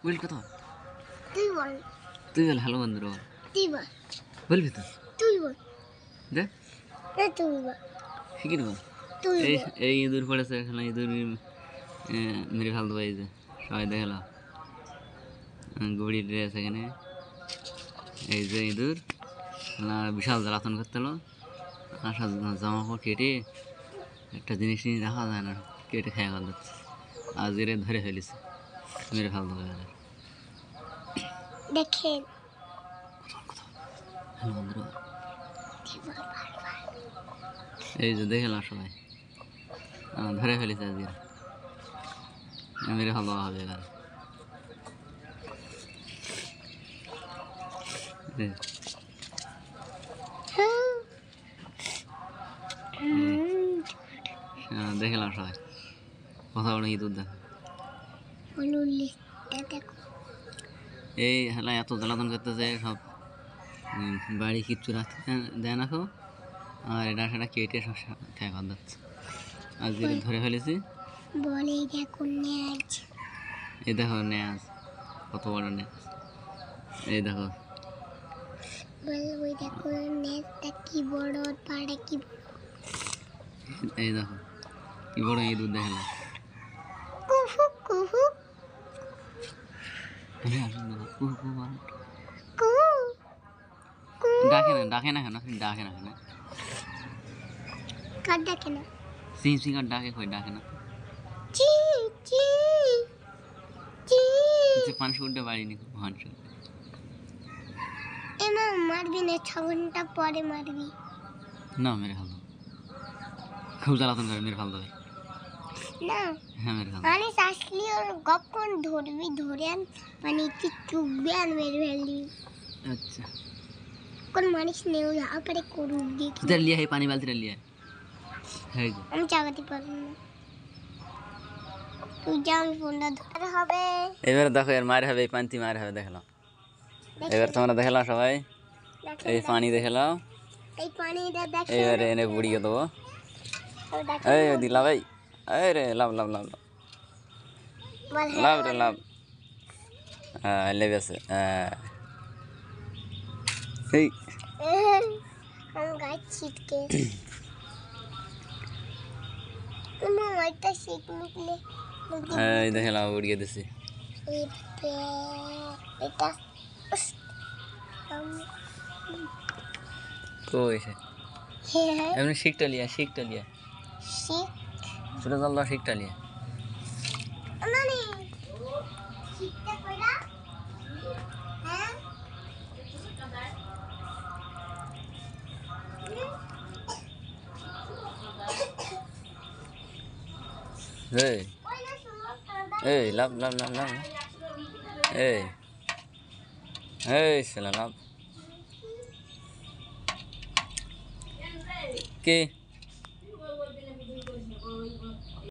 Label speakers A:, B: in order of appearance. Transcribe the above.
A: বল কথা
B: তুই বল।
A: তুই বল হ্যালো বন্ধুরা বল
B: তুই বল।
A: বলবি তো
B: তুই বল।
A: দে
B: না তুই বল।
A: শিখি দেবো
B: তুই
A: এই
B: বল।
A: এই ইঁদুর পড়েছে এখানে ইঁদুর মেরে ফেলতে পারি যে সবাই দেখালো গড়ি ড্রেস এখানে এই যে ইঁদুর বিশাল জ্বালাতন করতে হলো আসা জামা কাপড় কেটে একটা জিনিস নিয়ে রাখা যায় না কেটে খেয়ে গেল আজকে ধরে ফেলেছে মেরে ফেলতে হবে
B: দেখেন
A: হ্যালো বন্ধুরা
B: তুই বল বারবার।
A: এই যে দেখলাম সবাই ধরে ফেলেছে আজকে মেরে ফেলা হবে এবার দেখলাম সবাই কথা বলে ইঁদুর দেখা
B: বলুলি দেখো।
A: এই হেলা এত জ্বালাতন করতেছে সব বাড়ি কিচ্ছু রাখতে দেয় না কেউ আর এটা সেটা কেটে সব খেয়ে খাওয়া যাচ্ছে আজকে ধরে ফেলেছি
B: বলে দেখো নেজ।
A: এই দেখো নেজ কত বড় নেজ এই দেখো
B: বল ওই দেখো নেজটা কি বড় পাড়া কি বড়।
A: এই দেখো কি বড় ইঁদুর দেখলাম
B: কুহু কুহু কুহু
A: ডাকে না কেন ডাকে না কেন
B: কার ডাকে না।
A: সিং সিং আর ডাকে কই ডাকে না
B: চি চি চি।
A: যে পাঁচ উঠতে পারিনি পাঁচ
B: এমা মারবি না 6 ঘন্টা পরে মারবি।
A: না মেরে ফেলতো খুব জ্বালাতন করে মেরে ফেলতো
B: না
A: হ্যাঁ মেরে ফেলতো
B: মানে আসলি ওর গপন ধরবি ধরে আন মানে তুই চুপবি আর মেরে ফেলবি।
A: আচ্ছা
B: কোন মানুষ নেই ওই আপরে করুক দেখি।
A: इधर लिया है पानी बाल्टी लिया है जो
B: আমি চাগাতে পারবো না। তুই যা আমি ফোনটা ধরে হবে।
A: এবার দেখো এর মার হবে পান্তি মার হবে দেখলাম এবার তোমরা দেখলাম সবাই এই পানি দেখলাম
B: এই পানিটা দেখো।
A: এবারে এনে বুড়িয়ে দেবো এই দিলাম ভাই এই রে লাভ লাভ লাভ লাভ রে লাভ লেবেছে এই
B: আমি গাছ ছিটকে তুমি ওইটা শিখ নিকলে।
A: এই দেখলাম বুড়িয়ে দিছি
B: এটা
A: কই সে
B: হ্যাঁ
A: এমনি শিখটা লিয়া
B: শিখ
A: ছোটো জল দাও শিখটা লিয়া
B: মানে শিখতে কইরা হ্যাঁ
A: এই এই লাভ লাভ লাভ লাভ এই এই শালা লাভ কে